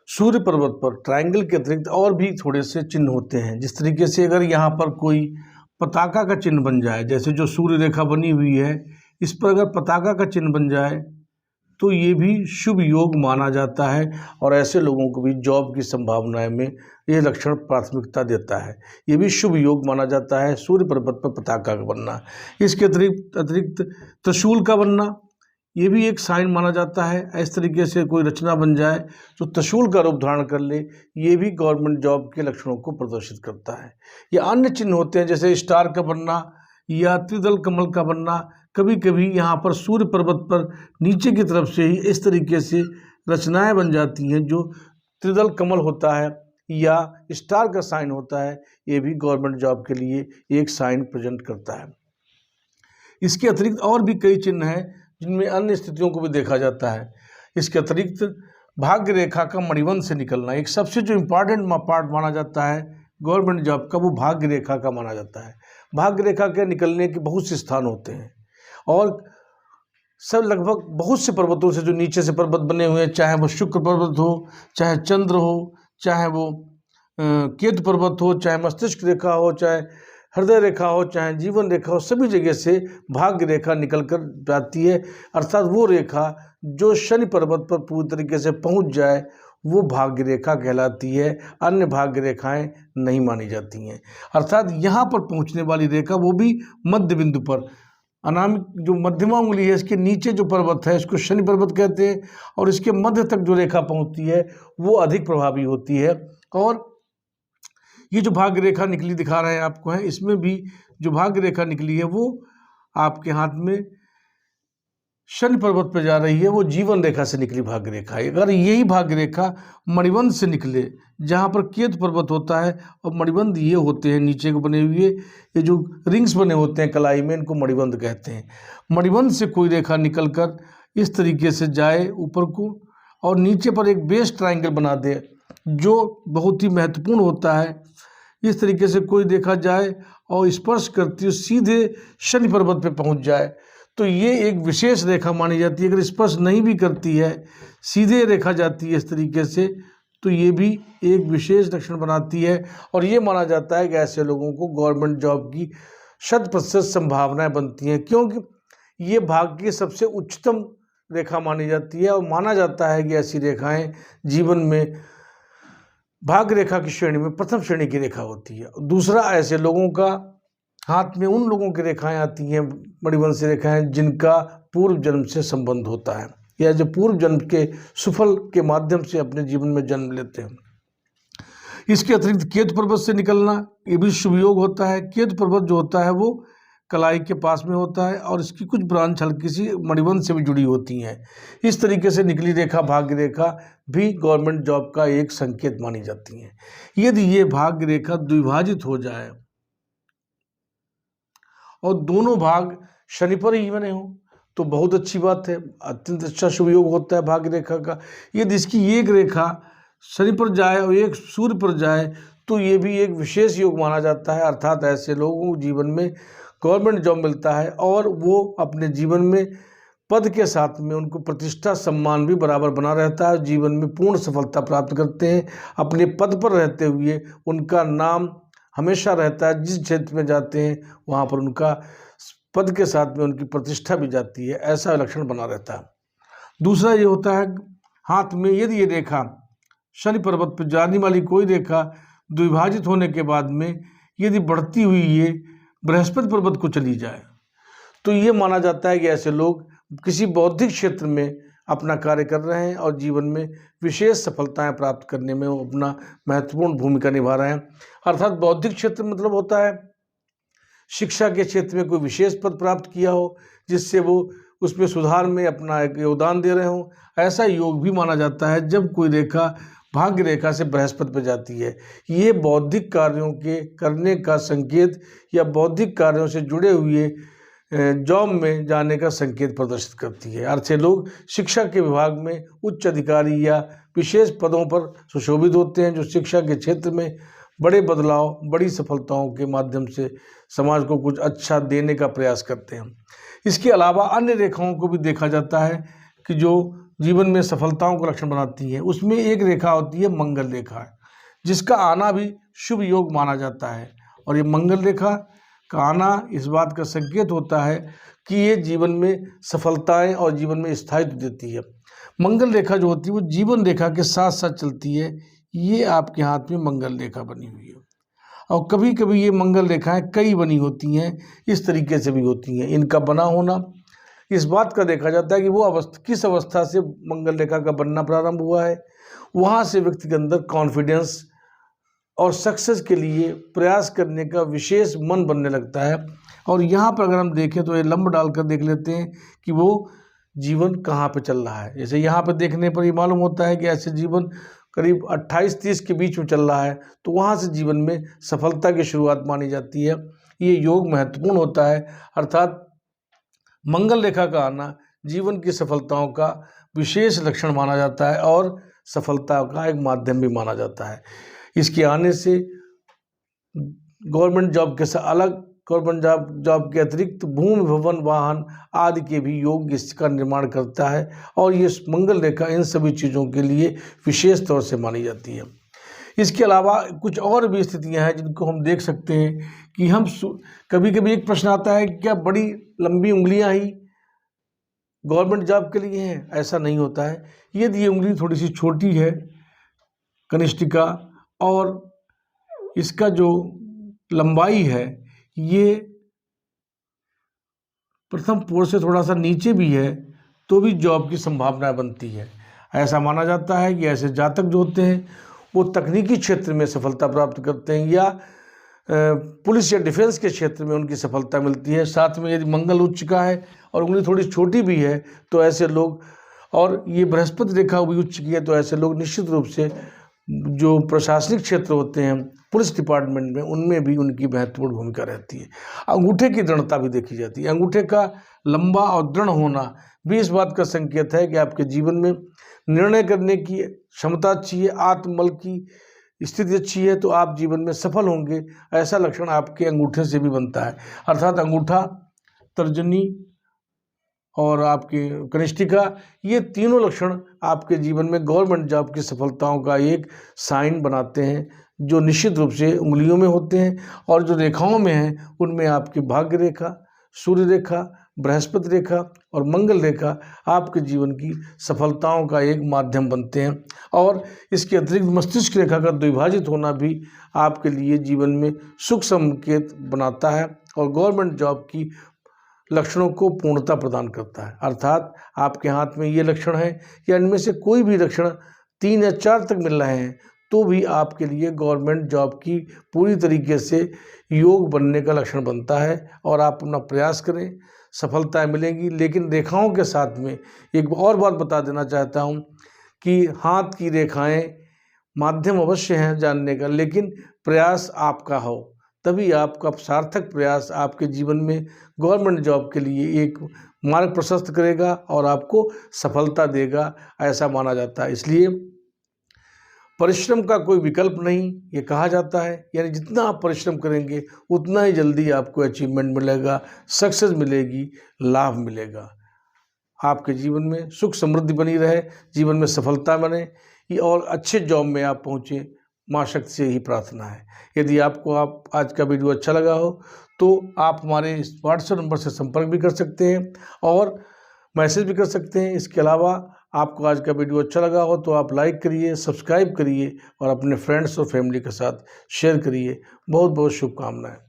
सूर्य पर्वत पर ट्रायंगल के अतिरिक्त और भी थोड़े से चिन्ह होते हैं। जिस तरीके से अगर यहाँ पर कोई पताका का चिन्ह बन जाए, जैसे जो सूर्य रेखा बनी हुई है इस पर अगर पताका का चिन्ह बन जाए तो ये भी शुभ योग माना जाता है और ऐसे लोगों को भी जॉब की संभावनाएं में ये लक्षण प्राथमिकता देता है। ये भी शुभ योग माना जाता है सूर्य पर्वत पर पताका का बनना। इसके अतिरिक्त त्रिशूल का बनना ये भी एक साइन माना जाता है। इस तरीके से कोई रचना बन जाए जो त्रिशूल का रूप धारण कर ले, ये भी गवर्नमेंट जॉब के लक्षणों को प्रदर्शित करता है। ये अन्य चिन्ह होते हैं जैसे स्टार का बनना या त्रिदल कमल का बनना। कभी कभी यहाँ पर सूर्य पर्वत पर नीचे की तरफ से ही इस तरीके से रचनाएं बन जाती हैं जो त्रिदल कमल होता है या स्टार का साइन होता है। ये भी गवर्नमेंट जॉब के लिए एक साइन प्रेजेंट करता है। इसके अतिरिक्त और भी कई चिन्ह हैं जिनमें अन्य स्थितियों को भी देखा जाता है। इसके अतिरिक्त भाग्य रेखा का मणिबंध से निकलना एक सबसे जो इम्पॉर्टेंट पार्ट माना जाता है गवर्नमेंट जॉब का, वो भाग्य रेखा का माना जाता है। भाग्य रेखा के निकलने के बहुत से स्थान होते हैं और सब लगभग बहुत से पर्वतों से जो नीचे से पर्वत बने हुए हैं, चाहे वो शुक्र पर्वत हो, चाहे चंद्र हो, चाहे वो केतु पर्वत हो, चाहे मस्तिष्क रेखा हो, चाहे हृदय रेखा हो, चाहे जीवन रेखा हो, सभी जगह से भाग्य रेखा निकल कर जाती है। अर्थात वो रेखा जो शनि पर्वत पर पूरी तरीके से पहुंच जाए वो भाग्य रेखा कहलाती है। अन्य भाग्य रेखाएं नहीं मानी जाती हैं। अर्थात यहाँ पर पहुँचने वाली रेखा वो भी मध्य बिंदु पर, अनामिक जो मध्यमा उंगली है इसके नीचे जो पर्वत है इसको शनि पर्वत कहते हैं और इसके मध्य तक जो रेखा पहुँचती है वो अधिक प्रभावी होती है। और ये जो भाग्य रेखा निकली दिखा रहे हैं आपको है, इसमें भी जो भाग्य रेखा निकली है वो आपके हाथ में शनि पर्वत पर जा रही है, वो जीवन रेखा से निकली भाग्य रेखा है। अगर यही भाग्य रेखा मणिबंध से निकले जहाँ पर केतु पर्वत होता है और मणिबंध ये होते हैं नीचे को बने हुए, ये जो रिंग्स बने होते हैं कलाई में, इनको मणिबंध कहते हैं। मणिबंध से कोई रेखा निकलकर इस तरीके से जाए ऊपर को और नीचे पर एक बेस ट्रायंगल बना दे जो बहुत ही महत्वपूर्ण होता है। इस तरीके से कोई देखा जाए और स्पर्श करती हुई सीधे शनि पर्वत पे पहुंच जाए तो ये एक विशेष रेखा मानी जाती है। अगर स्पर्श नहीं भी करती है, सीधे रेखा जाती है इस तरीके से, तो ये भी एक विशेष लक्षण बनाती है और ये माना जाता है कि ऐसे लोगों को गवर्नमेंट जॉब की 100% संभावनाएं बनती हैं, क्योंकि ये भाग्य की सबसे उच्चतम रेखा मानी जाती है और माना जाता है कि ऐसी रेखाएं जीवन में भाग्य रेखा की श्रेणी में प्रथम श्रेणी की रेखा होती है। दूसरा, ऐसे लोगों का हाथ में उन लोगों की रेखाएं आती हैं, मणिबंध से रेखाएं, जिनका पूर्व जन्म से संबंध होता है या जो पूर्व जन्म के सुफल के माध्यम से अपने जीवन में जन्म लेते हैं। इसके अतिरिक्त केतु पर्वत से निकलना ये भी शुभ योग होता है। केतु पर्वत जो होता है वो कलाई के पास में होता है और इसकी कुछ ब्रांच हल्की सी मणिबंध से भी जुड़ी होती हैं। इस तरीके से निकली रेखा भाग्य रेखा भी गवर्नमेंट जॉब का एक संकेत मानी जाती है। यदि ये भाग्य रेखा द्विभाजित हो जाए और दोनों भाग शनि पर ही बने हो तो बहुत अच्छी बात है, अत्यंत अच्छा शुभ योग होता है भाग्य रेखा का। यदि इसकी एक रेखा शनि पर जाए और एक सूर्य पर जाए तो ये भी एक विशेष योग माना जाता है। अर्थात ऐसे लोगों को जीवन में गवर्नमेंट जॉब मिलता है और वो अपने जीवन में पद के साथ में उनको प्रतिष्ठा सम्मान भी बराबर बना रहता है, जीवन में पूर्ण सफलता प्राप्त करते हैं। अपने पद पर रहते हुए उनका नाम हमेशा रहता है, जिस क्षेत्र में जाते हैं वहाँ पर उनका पद के साथ में उनकी प्रतिष्ठा भी जाती है, ऐसा लक्षण बना रहता है। दूसरा ये होता है हाथ में यदि ये रेखा शनि पर्वत पर जाने वाली कोई रेखा द्विभाजित होने के बाद में यदि बढ़ती हुई ये बृहस्पति पर्वत को चली जाए तो ये माना जाता है कि ऐसे लोग किसी बौद्धिक क्षेत्र में अपना कार्य कर रहे हैं और जीवन में विशेष सफलताएं प्राप्त करने में वो अपना महत्वपूर्ण भूमिका निभा रहे हैं। अर्थात बौद्धिक क्षेत्र मतलब होता है शिक्षा के क्षेत्र में कोई विशेष पद प्राप्त किया हो जिससे वो उसमें सुधार में अपना एक योगदान दे रहे हो। ऐसा योग भी माना जाता है जब कोई रेखा भाग्य रेखा से बृहस्पति पर जाती है। ये बौद्धिक कार्यों के करने का संकेत या बौद्धिक कार्यों से जुड़े हुए जॉब में जाने का संकेत प्रदर्शित करती है। अर्थ लोग शिक्षा के विभाग में उच्च अधिकारी या विशेष पदों पर सुशोभित होते हैं जो शिक्षा के क्षेत्र में बड़े बदलाव बड़ी सफलताओं के माध्यम से समाज को कुछ अच्छा देने का प्रयास करते हैं। इसके अलावा अन्य रेखाओं को भी देखा जाता है कि जो जीवन में सफलताओं का लक्षण बनाती है, उसमें एक रेखा होती है मंगल रेखा, जिसका आना भी शुभ योग माना जाता है। और ये मंगल रेखा का आना इस बात का संकेत होता है कि ये जीवन में सफलताएं और जीवन में स्थायित्व देती है। मंगल रेखा जो होती है वो जीवन रेखा के साथ साथ चलती है। ये आपके हाथ में मंगल रेखा बनी हुई है, और कभी कभी ये मंगल रेखाएं कई बनी होती हैं, इस तरीके से भी होती हैं। इनका बना होना इस बात का देखा जाता है कि वो किस अवस्था से मंगल रेखा का बनना प्रारंभ हुआ है, वहाँ से व्यक्ति के अंदर कॉन्फिडेंस और सक्सेस के लिए प्रयास करने का विशेष मन बनने लगता है। और यहाँ पर अगर हम देखें तो ये लंब डालकर देख लेते हैं कि वो जीवन कहाँ पे चल रहा है। जैसे यहाँ पर देखने पर ये मालूम होता है कि ऐसे जीवन करीब 28-30 के बीच में चल रहा है, तो वहाँ से जीवन में सफलता की शुरुआत मानी जाती है। ये योग महत्वपूर्ण होता है, अर्थात मंगल रेखा का आना जीवन की सफलताओं का विशेष लक्षण माना जाता है और सफलता का एक माध्यम भी माना जाता है। इसके आने से गवर्नमेंट जॉब के अलग गवर्नमेंट जॉब के अतिरिक्त भूमि, भवन, वाहन आदि के भी योग इसका निर्माण करता है, और ये मंगल रेखा इन सभी चीज़ों के लिए विशेष तौर से मानी जाती है। इसके अलावा कुछ और भी स्थितियां हैं जिनको हम देख सकते हैं कि हम कभी कभी एक प्रश्न आता है कि क्या बड़ी लंबी उंगलियां ही गवर्नमेंट जॉब के लिए हैं? ऐसा नहीं होता है। यदि ये उंगली थोड़ी सी छोटी है, कनिष्ठिका, और इसका जो लंबाई है ये प्रथम पोर से थोड़ा सा नीचे भी है, तो भी जॉब की संभावना बनती है। ऐसा माना जाता है कि ऐसे जातक जो होते हैं वो तकनीकी क्षेत्र में सफलता प्राप्त करते हैं, या पुलिस या डिफेंस के क्षेत्र में उनकी सफलता मिलती है। साथ में यदि मंगल उच्च का है और उंगली थोड़ी छोटी भी है तो ऐसे लोग, और ये बृहस्पति रेखा भी उच्च की है, तो ऐसे लोग निश्चित रूप से जो प्रशासनिक क्षेत्र होते हैं, पुलिस डिपार्टमेंट में, उनमें भी उनकी महत्वपूर्ण भूमिका रहती है। अंगूठे की दृढ़ता भी देखी जाती है। अंगूठे का लंबा और दृढ़ होना भी इस बात का संकेत है कि आपके जीवन में निर्णय करने की क्षमता अच्छी है, आत्मबल की स्थिति अच्छी है, तो आप जीवन में सफल होंगे। ऐसा लक्षण आपके अंगूठे से भी बनता है, अर्थात अंगूठा, तर्जनी और आपके कनिष्ठिका, ये तीनों लक्षण आपके जीवन में गवर्नमेंट जॉब की सफलताओं का एक साइन बनाते हैं, जो निश्चित रूप से उंगलियों में होते हैं। और जो रेखाओं में हैं उनमें आपकी भाग्य रेखा, सूर्य रेखा, बृहस्पति रेखा और मंगल रेखा आपके जीवन की सफलताओं का एक माध्यम बनते हैं। और इसके अतिरिक्त मस्तिष्क रेखा का द्विभाजित होना भी आपके लिए जीवन में सुख संकेत बनाता है और गवर्नमेंट जॉब की लक्षणों को पूर्णता प्रदान करता है। अर्थात आपके हाथ में ये लक्षण है या इनमें से कोई भी लक्षण 3 या 4 तक मिल रहे हैं, तो भी आपके लिए गवर्नमेंट जॉब की पूरी तरीके से योग बनने का लक्षण बनता है। और आप अपना प्रयास करें, सफलताएं मिलेंगी। लेकिन रेखाओं के साथ में एक और बात बता देना चाहता हूं कि हाथ की रेखाएं माध्यम अवश्य हैं जानने का, लेकिन प्रयास आपका हो, तभी आपका सार्थक प्रयास आपके जीवन में गवर्नमेंट जॉब के लिए एक मार्ग प्रशस्त करेगा और आपको सफलता देगा, ऐसा माना जाता है। इसलिए परिश्रम का कोई विकल्प नहीं, ये कहा जाता है। यानी जितना आप परिश्रम करेंगे उतना ही जल्दी आपको अचीवमेंट मिलेगा, सक्सेस मिलेगी, लाभ मिलेगा। आपके जीवन में सुख समृद्धि बनी रहे, जीवन में सफलता बने और अच्छे जॉब में आप पहुँचे, माँ शक्ति से ही प्रार्थना है। यदि आपको आज का वीडियो अच्छा लगा हो तो आप हमारे इस व्हाट्सएप नंबर से संपर्क भी कर सकते हैं और मैसेज भी कर सकते हैं। इसके अलावा आपको आज का वीडियो अच्छा लगा हो तो आप लाइक करिए, सब्सक्राइब करिए और अपने फ्रेंड्स और फैमिली के साथ शेयर करिए। बहुत बहुत शुभकामनाएं।